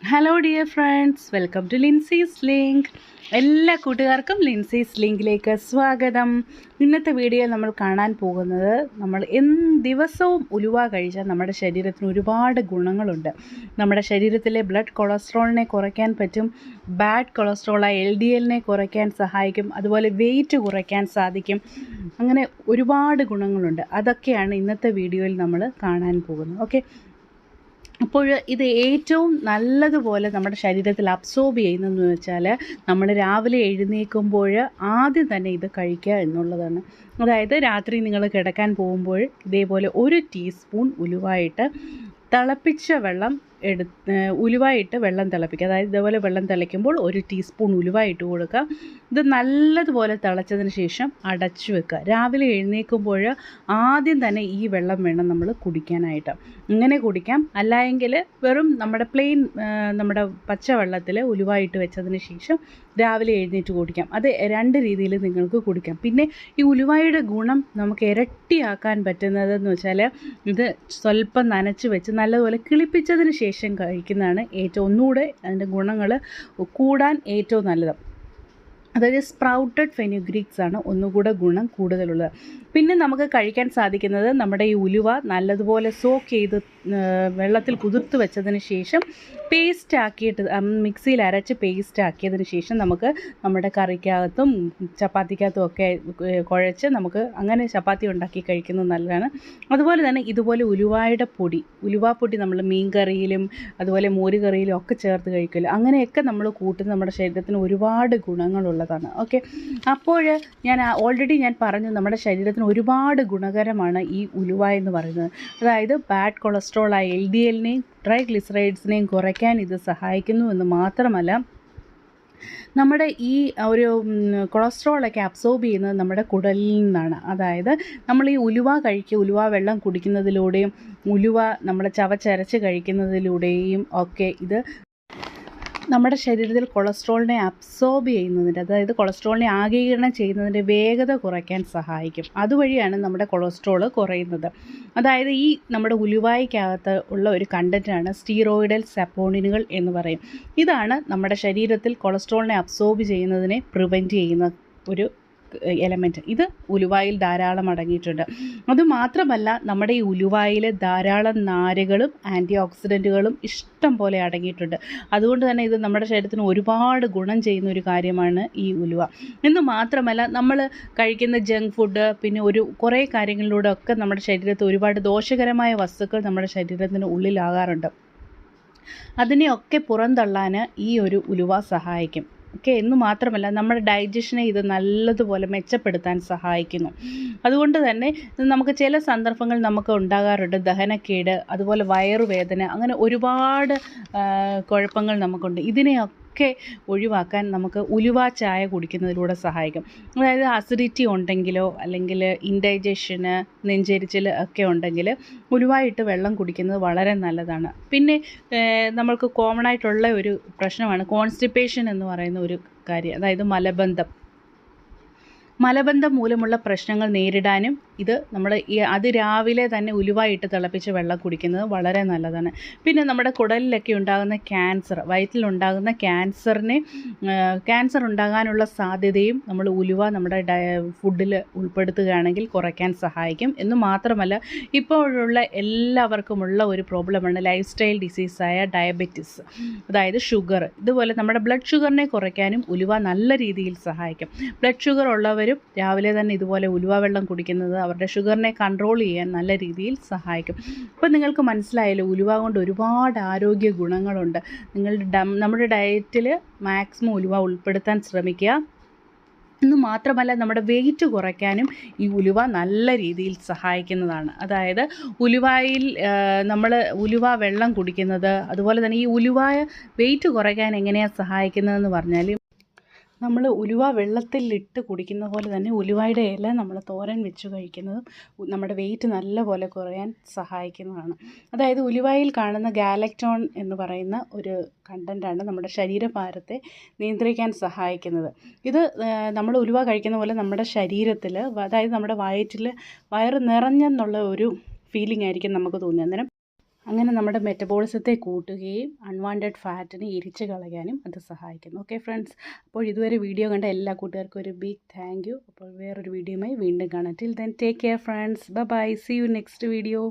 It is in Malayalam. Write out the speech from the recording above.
Hello dear friends, welcome to Linsy's link. എല്ലാ കൂട്ടുകാർക്കും ലിൻസീസ് ലിങ്കിലേക്ക് സ്വാഗതം. ഇന്നത്തെ വീഡിയോയിൽ നമ്മൾ കാണാൻ പോകുന്നത് നമ്മൾ ദിവസവും ഉലുവ കഴിച്ചാൽ നമ്മുടെ ശരീരത്തിന് ഒരുപാട് ഗുണങ്ങളുണ്ട്. നമ്മുടെ ശരീരത്തിലെ ബ്ലഡ് കൊളസ്ട്രോളിനെ കുറയ്ക്കാൻ പറ്റും, ബാഡ് കൊളസ്ട്രോളായ LDLനെ കുറയ്ക്കാൻ സഹായിക്കും, അതുപോലെ വെയിറ്റ് കുറയ്ക്കാൻ സാധിക്കും. അങ്ങനെ ഒരുപാട് ഗുണങ്ങളുണ്ട്. അതൊക്കെയാണ് ഇന്നത്തെ വീഡിയോയിൽ നമ്മൾ കാണാൻ പോകുന്നത്. ഓക്കെ, അപ്പോൾ ഇത് ഏറ്റവും നല്ലതുപോലെ നമ്മുടെ ശരീരത്തിൽ അബ്സോർബ് ചെയ്യുന്നതെന്ന് വെച്ചാൽ നമ്മൾ രാവിലെ എഴുന്നേൽക്കുമ്പോൾ ആദ്യം തന്നെ ഇത് കഴിക്കുക എന്നുള്ളതാണ്. അതായത് രാത്രി നിങ്ങൾ കിടക്കാൻ പോകുമ്പോൾ ഇതേപോലെ 1 ടീസ്പൂൺ ഉലുവായിട്ട് തിളപ്പിച്ച വെള്ളം ഉലുവായിട്ട് വെള്ളം തിളപ്പിക്കുക. അതായത് ഇതേപോലെ വെള്ളം തിളയ്ക്കുമ്പോൾ 1 ടീസ്പൂൺ ഉലുവായിട്ട് കൊടുക്കുക. ഇത് നല്ലതുപോലെ തിളച്ചതിന് ശേഷം അടച്ചു വെക്കുക. രാവിലെ എഴുന്നേൽക്കുമ്പോൾ ആദ്യം തന്നെ ഈ വെള്ളം വേണം നമ്മൾ കുടിക്കാനായിട്ട്. ഇങ്ങനെ കുടിക്കാം, അല്ലായെങ്കിൽ വെറും നമ്മുടെ പ്ലെയിൻ നമ്മുടെ പച്ചവെള്ളത്തിൽ ഉലുവായിട്ട് വെച്ചതിന് ശേഷം രാവിലെ എഴുന്നേറ്റ് കുടിക്കാം. അത് 2 രീതിയിൽ നിങ്ങൾക്ക് കുടിക്കാം. പിന്നെ ഈ ഉലുവായുടെ ഗുണം നമുക്ക് ഇരട്ടിയാക്കാൻ പറ്റുന്നതെന്ന് വെച്ചാൽ ഇത് സ്വല്പം നനച്ച് വെച്ച് നല്ലതുപോലെ കിളിപ്പിച്ചതിന് ശേഷം കഴിക്കുന്നതാണ് ഒന്നുകൂടെ അതിൻ്റെ ഗുണങ്ങൾ കൂടാൻ ഏറ്റവും നല്ലത്. അതായത് സ്പ്രൗട്ടഡ് ഫെനുഗ്രീക്സ് ആണ് ഒന്നുകൂടെ ഗുണം കൂടുതലുള്ളത്. പിന്നെ നമുക്ക് കഴിക്കാൻ സാധിക്കുന്നത് നമ്മുടെ ഈ ഉലുവ നല്ലതുപോലെ സോക്ക് ചെയ്ത് വെള്ളത്തിൽ കുതിർത്ത് വെച്ചതിന് ശേഷം പേസ്റ്റ് ആക്കിയിട്ട് മിക്സിയിൽ അരച്ച് പേസ്റ്റ് ആക്കിയതിന് ശേഷം നമുക്ക് നമ്മുടെ കറിക്കകത്തും ചപ്പാത്തിക്കകത്തും ഒക്കെ കുഴച്ച് നമുക്ക് അങ്ങനെ ചപ്പാത്തി ഉണ്ടാക്കി കഴിക്കുന്നത് നല്ലതാണ്. അതുപോലെ തന്നെ ഇതുപോലെ ഉലുവാപ്പൊടി നമ്മൾ മീൻ കറിയിലും അതുപോലെ മോര് കറിയിലും ഒക്കെ ചേർത്ത് കഴിക്കില്ല. അങ്ങനെയൊക്കെ നമ്മൾ കൂട്ടുന്ന നമ്മുടെ ശരീരത്തിന് ഒരുപാട് ഗുണങ്ങളുള്ളതാണ്. ഓക്കെ, അപ്പോൾ ഞാൻ ഓൾറെഡി പറഞ്ഞു നമ്മുടെ ശരീരത്തിന് ഒരുപാട് ഗുണകരമാണ് ഈ ഉലുവ എന്ന് പറയുന്നത്. അതായത് ബാഡ് കൊളസ്ട്രോളായ LDLനെയും ട്രൈഗ്ലിസറൈഡ്സിനെയും കുറയ്ക്കാൻ ഇത് സഹായിക്കുന്നു എന്ന് മാത്രമല്ല, നമ്മുടെ ഈ ഒരു കൊളസ്ട്രോളൊക്കെ അബ്സോർബ് ചെയ്യുന്നത് നമ്മുടെ കുടലിൽ നിന്നാണ്. അതായത് നമ്മൾ ഈ ഉലുവ വെള്ളം കുടിക്കുന്നതിലൂടെയും ഉലുവ നമ്മൾ ചവച്ചരച്ച് കഴിക്കുന്നതിലൂടെയും ഒക്കെ ഇത് നമ്മുടെ ശരീരത്തിൽ കൊളസ്ട്രോളിനെ അബ്സോർബ് ചെയ്യുന്നതിൻ്റെ, അതായത് കൊളസ്ട്രോളിനെ ആഗിരണം ചെയ്യുന്നതിൻ്റെ വേഗത കുറയ്ക്കാൻ സഹായിക്കും. അതുവഴിയാണ് നമ്മുടെ കൊളസ്ട്രോൾ കുറയുന്നത്. അതായത് ഈ നമ്മുടെ ഉലുവായ്ക്കകത്ത് ഉള്ള ഒരു കണ്ടൻറ്റാണ് സ്റ്റീറോയിഡൽ സപ്പോണിനുകൾ എന്ന് പറയും. ഇതാണ് നമ്മുടെ ശരീരത്തിൽ കൊളസ്ട്രോളിനെ അബ്സോർബ് ചെയ്യുന്നതിനെ പ്രിവെൻറ്റ് ചെയ്യുന്ന ഒരു എലമെൻറ്റ്. ഇത് ഉലുവായിൽ ധാരാളം അടങ്ങിയിട്ടുണ്ട്. അതുമാത്രമല്ല, നമ്മുടെ ഈ ഉലുവായിൽ ധാരാളം നാരുകളും ആൻറ്റി ഓക്സിഡൻറ്റുകളും ഇഷ്ടം പോലെ അടങ്ങിയിട്ടുണ്ട്. അതുകൊണ്ട് തന്നെ ഇത് നമ്മുടെ ശരീരത്തിന് ഒരുപാട് ഗുണം ചെയ്യുന്ന ഒരു കാര്യമാണ് ഈ ഉലുവ. എന്ന് മാത്രമല്ല, നമ്മൾ കഴിക്കുന്ന ജങ്ക് ഫുഡ് പിന്നെ കുറേ കാര്യങ്ങളിലൂടെ ഒക്കെ നമ്മുടെ ശരീരത്തിൽ ഒരുപാട് ദോഷകരമായ വസ്തുക്കൾ നമ്മുടെ ശരീരത്തിന് ഉള്ളിലാകാറുണ്ട്. അതിനെയൊക്കെ പുറന്തള്ളാൻ ഈ ഒരു ഉലുവ സഹായിക്കും. ഓക്കെ, എന്ന് മാത്രമല്ല നമ്മുടെ ഡൈജഷനെ ഇത് നല്ലതുപോലെ മെച്ചപ്പെടുത്താൻ സഹായിക്കുന്നു. അതുകൊണ്ട് തന്നെ നമുക്ക് ചില സന്ദർഭങ്ങൾ നമുക്ക് ഉണ്ടാകാറുണ്ട് ദഹനക്കേട്, അതുപോലെ വയറുവേദന, അങ്ങനെ ഒരുപാട് കുഴപ്പങ്ങൾ നമുക്കുണ്ട്. ഇതിനെയൊക്കെ ഒഴിവാക്കാൻ നമുക്ക് ഉലുവ ചായ കുടിക്കുന്നതിലൂടെ സഹായിക്കും. അതായത് അസിഡിറ്റി ഉണ്ടെങ്കിലോ അല്ലെങ്കിൽ ഇൻഡൈജഷന്, നെഞ്ചെരിച്ചിൽ ഒക്കെ ഉണ്ടെങ്കിൽ ഉലുവായിട്ട് വെള്ളം കുടിക്കുന്നത് വളരെ നല്ലതാണ്. പിന്നെ നമ്മൾക്ക് കോമൺ ആയിട്ടുള്ള ഒരു പ്രശ്നമാണ് കോൺസ്റ്റിപ്പേഷൻ എന്ന് പറയുന്ന ഒരു കാര്യം. അതായത് മലബന്ധം മൂലമുള്ള പ്രശ്നങ്ങൾ നേരിടാനും ഇത് നമ്മൾ രാവിലെ തന്നെ ഉലുവായിട്ട് തിളപ്പിച്ച് വെള്ളം കുടിക്കുന്നത് വളരെ നല്ലതാണ്. പിന്നെ നമ്മുടെ കുടലിലൊക്കെ ഉണ്ടാകുന്ന വയറ്റിലുണ്ടാകുന്ന ക്യാൻസർ ഉണ്ടാകാനുള്ള സാധ്യതയും നമ്മൾ ഉലുവ നമ്മുടെ ഫുഡിൽ ഉൾപ്പെടുത്തുകയാണെങ്കിൽ കുറയ്ക്കാൻ സഹായിക്കും. എന്ന് മാത്രമല്ല, ഇപ്പോഴുള്ള എല്ലാവർക്കുമുള്ള ഒരു പ്രോബ്ലമാണ് ലൈഫ് സ്റ്റൈൽ ഡിസീസായ ഡയബറ്റിസ്, അതായത് ഷുഗർ. ഇതുപോലെ നമ്മുടെ ബ്ലഡ് ഷുഗറിനെ കുറയ്ക്കാനും ഉലുവ നല്ല രീതിയിൽ സഹായിക്കും. ബ്ലഡ് ഷുഗർ ഉള്ളവരും രാവിലെ തന്നെ ഇതുപോലെ ഉലുവ വെള്ളം കുടിക്കുന്നത് അവരുടെ ഷുഗറിനെ കൺട്രോൾ ചെയ്യാൻ നല്ല രീതിയിൽ സഹായിക്കും. അപ്പോൾ നിങ്ങൾക്ക് മനസ്സിലായല്ലോ, ഉലുവ കൊണ്ട് ഒരുപാട് ആരോഗ്യ ഗുണങ്ങളുണ്ട്. നമ്മുടെ ഡയറ്റിൽ മാക്സിമം ഉലുവ ഉൾപ്പെടുത്താൻ ശ്രമിക്കുക. എന്ന് മാത്രമല്ല, നമ്മുടെ വെയിറ്റ് കുറയ്ക്കാനും ഈ ഉലുവ നല്ല രീതിയിൽ സഹായിക്കുന്നതാണ്. അതായത് നമ്മൾ ഉലുവ വെള്ളം കുടിക്കുന്നത്, അതുപോലെ തന്നെ ഈ ഉലുവ വെയിറ്റ് കുറയ്ക്കാൻ എങ്ങനെയാണ് സഹായിക്കുന്നതെന്ന് പറഞ്ഞാൽ, നമ്മൾ ഉലുവ വെള്ളത്തിലിട്ട് കുടിക്കുന്ന പോലെ തന്നെ ഉലുവയുടെ ഇല നമ്മൾ തോരൻ വെച്ച് കഴിക്കുന്നതും നമ്മുടെ വെയിറ്റ് നല്ലപോലെ കുറയാൻ സഹായിക്കുന്നതാണ്. അതായത് ഉലുവയിൽ കാണുന്ന ഗാലക്ടോൺ എന്ന് പറയുന്ന ഒരു കണ്ടൻറ്റാണ് നമ്മുടെ ശരീരഭാരത്തെ നിയന്ത്രിക്കാൻ സഹായിക്കുന്നത്. ഇത് നമ്മൾ ഉലുവ കഴിക്കുന്ന പോലെ നമ്മുടെ ശരീരത്തിൽ, അതായത് നമ്മുടെ വയറ് നിറഞ്ഞെന്നുള്ള ഒരു ഫീലിംഗ് ആയിരിക്കും നമുക്ക് തോന്നുന്നത്. അന്നേരം അങ്ങനെ നമ്മുടെ മെറ്റബോളിസത്തെ കൂട്ടുകയും അൺവാണ്ടഡ് ഫാറ്റിനെ എരിച്ച് കളയാനും അത് സഹായിക്കുന്നു. ഓക്കെ ഫ്രണ്ട്സ്, അപ്പോൾ ഇതുവരെ വീഡിയോ കണ്ട എല്ലാ കൂട്ടുകാർക്കും ഒരു ബിഗ് താങ്ക് യു. അപ്പോൾ വേറൊരു വീഡിയോയുമായി വീണ്ടും കാണാം. Till then take care friends. Bye bye. See you next video.